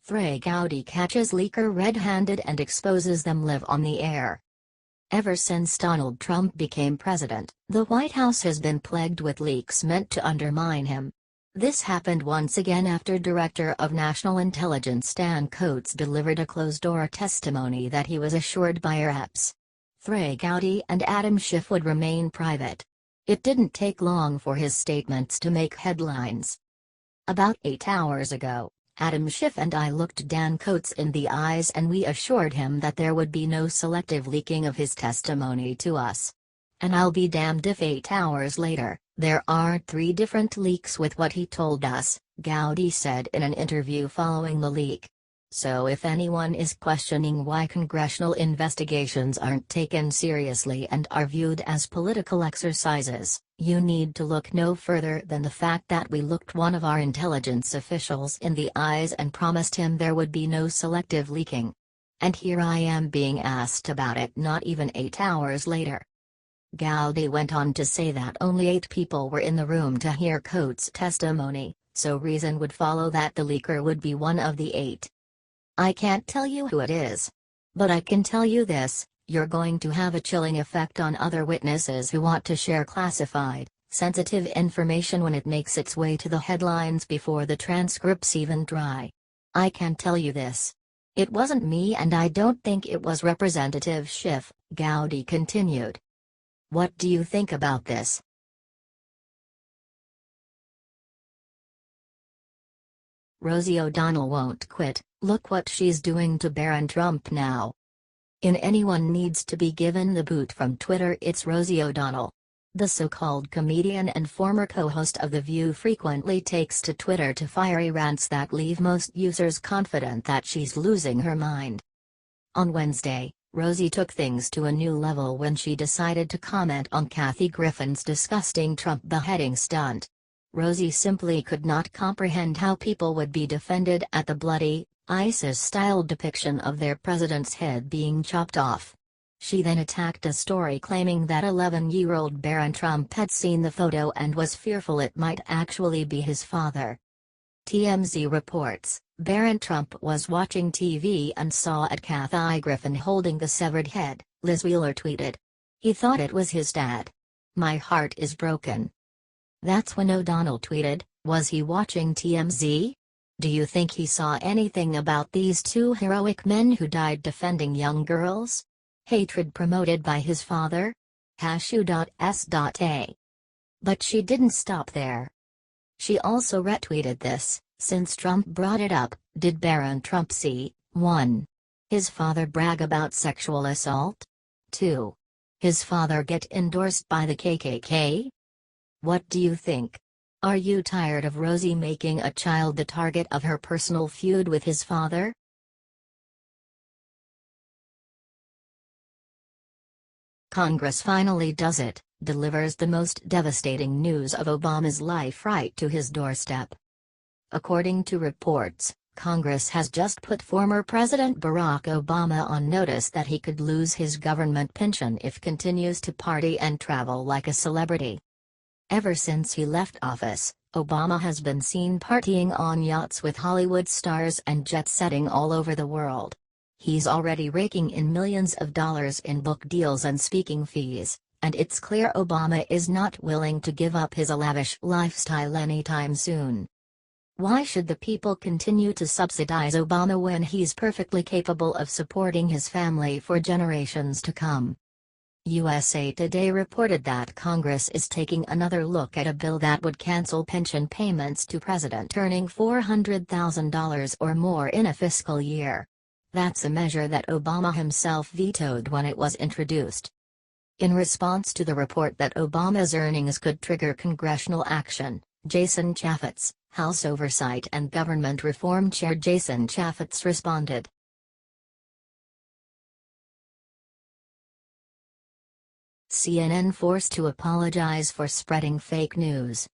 Trey Gowdy catches leaker red-handed and exposes them live on the air. Ever since Donald Trump became president, the White House has been plagued with leaks meant to undermine him. This happened once again after Director of National Intelligence Stan Coates delivered a closed-door testimony that he was assured by reps Trey Gowdy and Adam Schiff would remain private. It didn't take long for his statements to make headlines. About 8 hours ago, Adam Schiff and I looked Dan Coates in the eyes and we assured him that there would be no selective leaking of his testimony to us. And I'll be damned if 8 hours later, there aren't 3 different leaks with what he told us, Gowdy said in an interview following the leak. So if anyone is questioning why congressional investigations aren't taken seriously and are viewed as political exercises, you need to look no further than the fact that we looked one of our intelligence officials in the eyes and promised him there would be no selective leaking. And here I am being asked about it not even 8 hours later. Gowdy went on to say that only 8 people were in the room to hear Coates' testimony, so reason would follow that the leaker would be one of the 8. I can't tell you who it is. But I can tell you this, you're going to have a chilling effect on other witnesses who want to share classified, sensitive information when it makes its way to the headlines before the transcripts even dry. I can tell you this. It wasn't me and I don't think it was Representative Schiff, Gowdy continued. What do you think about this? Rosie O'Donnell won't quit, look what she's doing to Barron Trump now. In anyone needs to be given the boot from Twitter, it's Rosie O'Donnell. The so-called comedian and former co-host of The View frequently takes to Twitter to fiery rants that leave most users confident that she's losing her mind. On Wednesday, Rosie took things to a new level when she decided to comment on Kathy Griffin's disgusting Trump beheading stunt. Rosie simply could not comprehend how people would be defended at the bloody, ISIS-style depiction of their president's head being chopped off. She then attacked a story claiming that 11-year-old Barron Trump had seen the photo and was fearful it might actually be his father. TMZ reports, Barron Trump was watching TV and saw at Kathy Griffin holding the severed head, Liz Wheeler tweeted. He thought it was his dad. My heart is broken. That's when O'Donnell tweeted, was he watching TMZ? Do you think he saw anything about these 2 heroic men who died defending young girls? Hatred promoted by his father? #U.S.A. But she didn't stop there. She also retweeted this, since Trump brought it up, did Barron Trump see, 1. His father brag about sexual assault? 2. His father get endorsed by the KKK? What do you think? Are you tired of Rosie making a child the target of her personal feud with his father? Congress finally does it, delivers the most devastating news of Obama's life right to his doorstep. According to reports, Congress has just put former President Barack Obama on notice that he could lose his government pension if continues to party and travel like a celebrity. Ever since he left office, Obama has been seen partying on yachts with Hollywood stars and jet-setting all over the world. He's already raking in millions of dollars in book deals and speaking fees, and it's clear Obama is not willing to give up his lavish lifestyle anytime soon. Why should the people continue to subsidize Obama when he's perfectly capable of supporting his family for generations to come? USA Today reported that Congress is taking another look at a bill that would cancel pension payments to president earning $400,000 or more in a fiscal year. That's a measure that Obama himself vetoed when it was introduced. In response to the report that Obama's earnings could trigger congressional action, Jason Chaffetz, House Oversight and Government Reform Chair Jason Chaffetz responded. CNN forced to apologize for spreading fake news.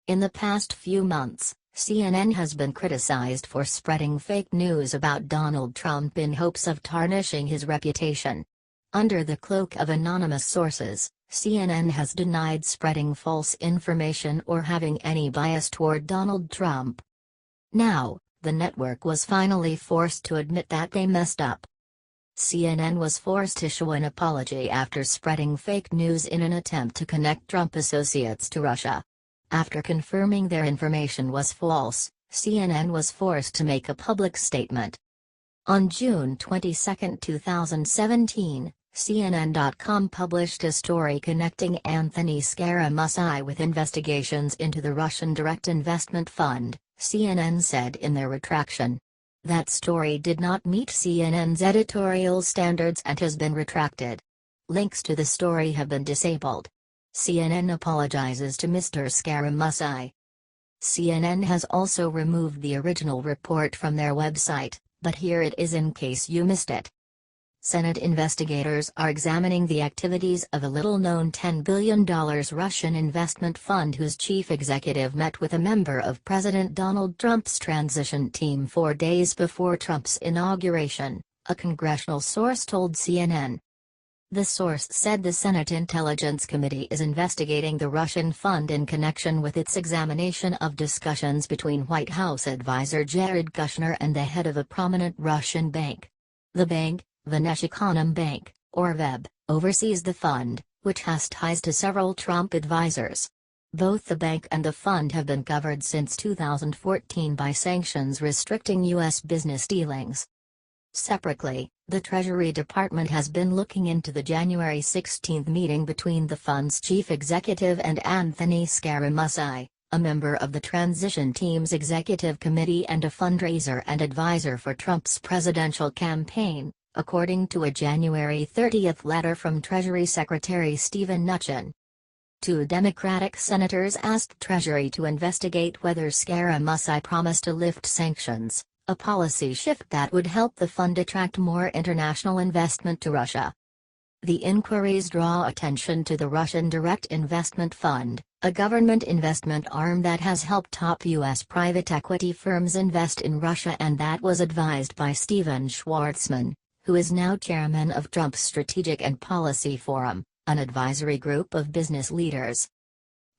In the past few months, CNN has been criticized for spreading fake news about Donald Trump in hopes of tarnishing his reputation. Under the cloak of anonymous sources, CNN has denied spreading false information or having any bias toward Donald Trump. Now, the network was finally forced to admit that they messed up. CNN was forced to issue an apology after spreading fake news in an attempt to connect Trump associates to Russia. After confirming their information was false, CNN was forced to make a public statement. On June 22, 2017, CNN.com published a story connecting Anthony Scaramucci with investigations into the Russian direct investment fund, CNN said in their retraction. That story did not meet CNN's editorial standards and has been retracted. Links to the story have been disabled. CNN apologizes to Mr. Scaramucci. CNN has also removed the original report from their website, but here it is in case you missed it. Senate investigators are examining the activities of a little-known $10 billion Russian investment fund whose chief executive met with a member of President Donald Trump's transition team 4 days before Trump's inauguration, a congressional source told CNN. The source said the Senate Intelligence Committee is investigating the Russian fund in connection with its examination of discussions between White House advisor Jared Kushner and the head of a prominent Russian bank. The bank, Vnesheconombank, or VEB, oversees the fund, which has ties to several Trump advisors. Both the bank and the fund have been covered since 2014 by sanctions restricting U.S. business dealings. Separately, the Treasury Department has been looking into the January 16 meeting between the fund's chief executive and Anthony Scaramucci, a member of the transition team's executive committee and a fundraiser and advisor for Trump's presidential campaign, according to a January 30 letter from Treasury Secretary Steven Mnuchin. 2 Democratic senators asked Treasury to investigate whether Scaramucci promised to lift sanctions, a policy shift that would help the fund attract more international investment to Russia. The inquiries draw attention to the Russian Direct Investment Fund, a government investment arm that has helped top U.S. private equity firms invest in Russia and that was advised by Steven Schwarzman, who is now chairman of Trump's Strategic and Policy Forum, an advisory group of business leaders.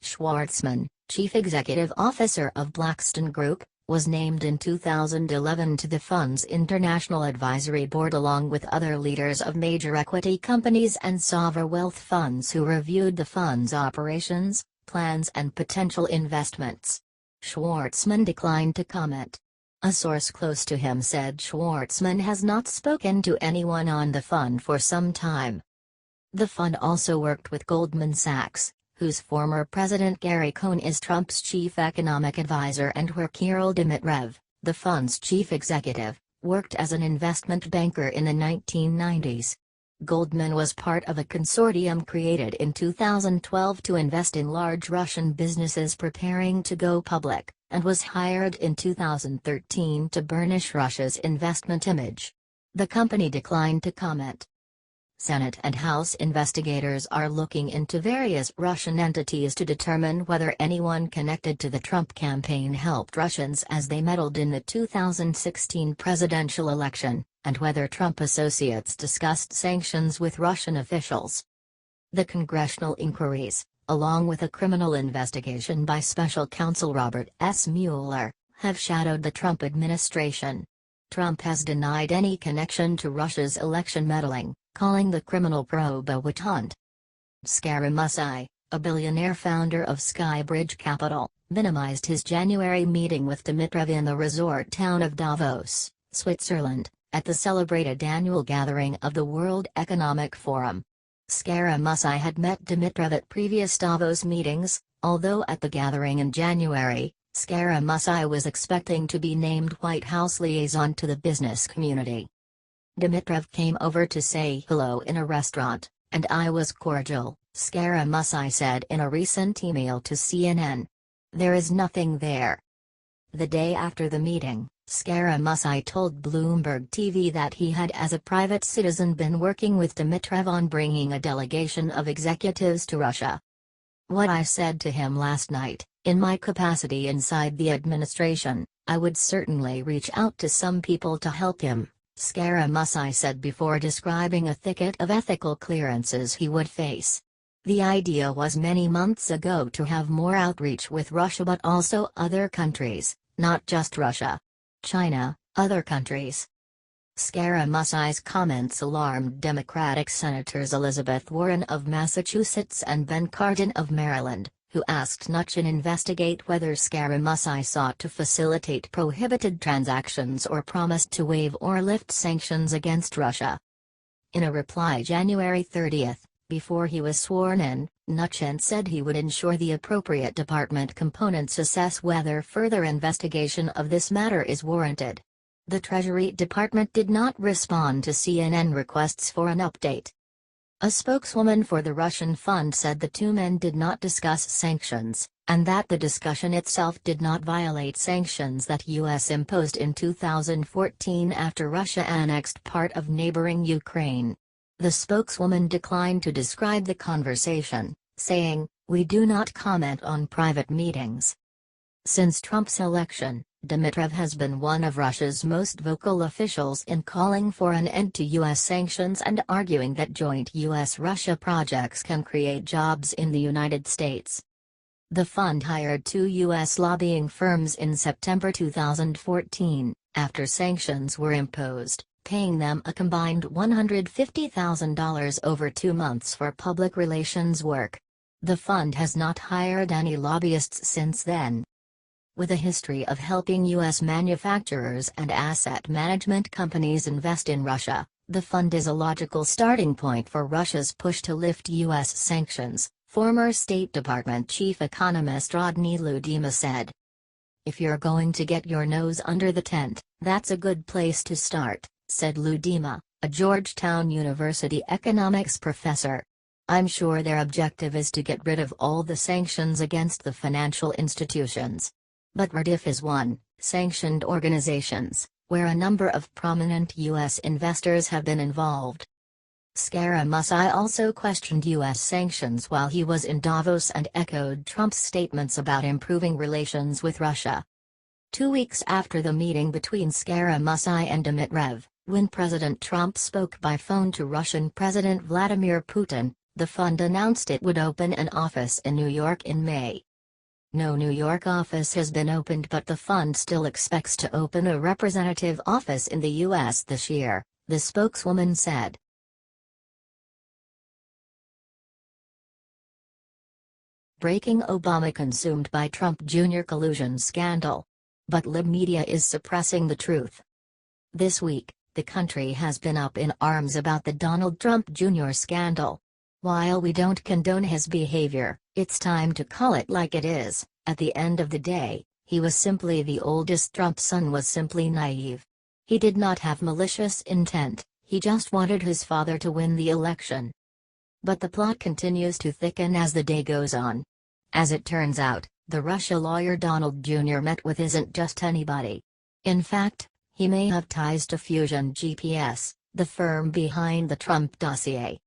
Schwarzman, chief executive officer of Blackstone Group, was named in 2011 to the fund's International Advisory Board along with other leaders of major equity companies and sovereign wealth funds who reviewed the fund's operations, plans and potential investments. Schwarzman declined to comment. A source close to him said Schwarzman has not spoken to anyone on the fund for some time. The fund also worked with Goldman Sachs, whose former president Gary Cohn is Trump's chief economic advisor and where Kirill Dmitriev, the fund's chief executive, worked as an investment banker in the 1990s. Goldman was part of a consortium created in 2012 to invest in large Russian businesses preparing to go public, and was hired in 2013 to burnish Russia's investment image. The company declined to comment. Senate and House investigators are looking into various Russian entities to determine whether anyone connected to the Trump campaign helped Russians as they meddled in the 2016 presidential election, and whether Trump associates discussed sanctions with Russian officials. The congressional inquiries, along with a criminal investigation by special counsel Robert S. Mueller, have shadowed the Trump administration. Trump has denied any connection to Russia's election meddling, calling the criminal probe a witch hunt. Scaramucci, a billionaire founder of Skybridge Capital, minimized his January meeting with Dmitriev in the resort town of Davos, Switzerland, at the celebrated annual gathering of the World Economic Forum. Scaramucci had met Dmitriev at previous Davos meetings, although at the gathering in January, Scaramucci was expecting to be named White House liaison to the business community. Dmitriev came over to say hello in a restaurant, and I was cordial, Scaramucci said in a recent email to CNN. There is nothing there. The day after the meeting, Scaramucci told Bloomberg TV that he had as a private citizen been working with Dmitriev on bringing a delegation of executives to Russia. What I said to him last night, in my capacity inside the administration, I would certainly reach out to some people to help him, Scaramucci said before describing a thicket of ethical clearances he would face. The idea was many months ago to have more outreach with Russia but also other countries, not just Russia. China, other countries. Scaramucci's comments alarmed Democratic Senators Elizabeth Warren of Massachusetts and Ben Cardin of Maryland, who asked Mnuchin investigate whether Scaramucci sought to facilitate prohibited transactions or promised to waive or lift sanctions against Russia. In a reply January 30, before he was sworn in, Mnuchin said he would ensure the appropriate department components assess whether further investigation of this matter is warranted. The Treasury Department did not respond to CNN requests for an update. A spokeswoman for the Russian fund said the two men did not discuss sanctions, and that the discussion itself did not violate sanctions that U.S. imposed in 2014 after Russia annexed part of neighboring Ukraine. The spokeswoman declined to describe the conversation, saying, "We do not comment on private meetings." Since Trump's election, Dmitriev has been one of Russia's most vocal officials in calling for an end to U.S. sanctions and arguing that joint U.S.-Russia projects can create jobs in the United States. The fund hired two U.S. lobbying firms in September 2014, after sanctions were imposed, paying them a combined $150,000 over 2 months for public relations work. The fund has not hired any lobbyists since then. With a history of helping U.S. manufacturers and asset management companies invest in Russia, the fund is a logical starting point for Russia's push to lift U.S. sanctions, former State Department chief economist Rodney Ludima said. "If you're going to get your nose under the tent, that's a good place to start," said Ludima, a Georgetown University economics professor. "I'm sure their objective is to get rid of all the sanctions against the financial institutions. But RDIF is one, sanctioned organizations, where a number of prominent U.S. investors have been involved." Scaramucci also questioned U.S. sanctions while he was in Davos and echoed Trump's statements about improving relations with Russia. 2 weeks after the meeting between Scaramucci and Dmitriev, when President Trump spoke by phone to Russian President Vladimir Putin, the fund announced it would open an office in New York in May. No New York office has been opened, but the fund still expects to open a representative office in the U.S. this year, the spokeswoman said. Breaking: Obama consumed by Trump Jr. collusion scandal. But lib media is suppressing the truth. This week, the country has been up in arms about the Donald Trump Jr. scandal. While we don't condone his behavior, it's time to call it like it is. At the end of the day, he was simply the oldest. Trump's son was simply naive. He did not have malicious intent, he just wanted his father to win the election. But the plot continues to thicken as the day goes on. As it turns out, the Russia lawyer Donald Jr. met with isn't just anybody. In fact, he may have ties to Fusion GPS, the firm behind the Trump dossier.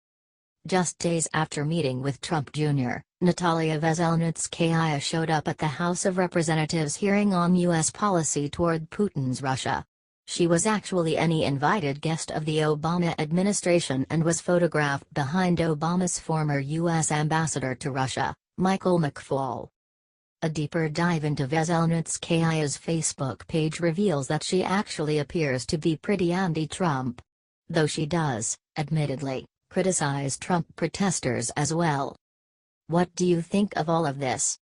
Just days after meeting with Trump Jr., Natalia Veselnitskaya showed up at the House of Representatives hearing on U.S. policy toward Putin's Russia. She was actually any invited guest of the Obama administration and was photographed behind Obama's former U.S. ambassador to Russia, Michael McFaul. A deeper dive into Veselnitskaya's Facebook page reveals that she actually appears to be pretty anti-Trump. Though she does, admittedly, criticize Trump protesters as well. What do you think of all of this?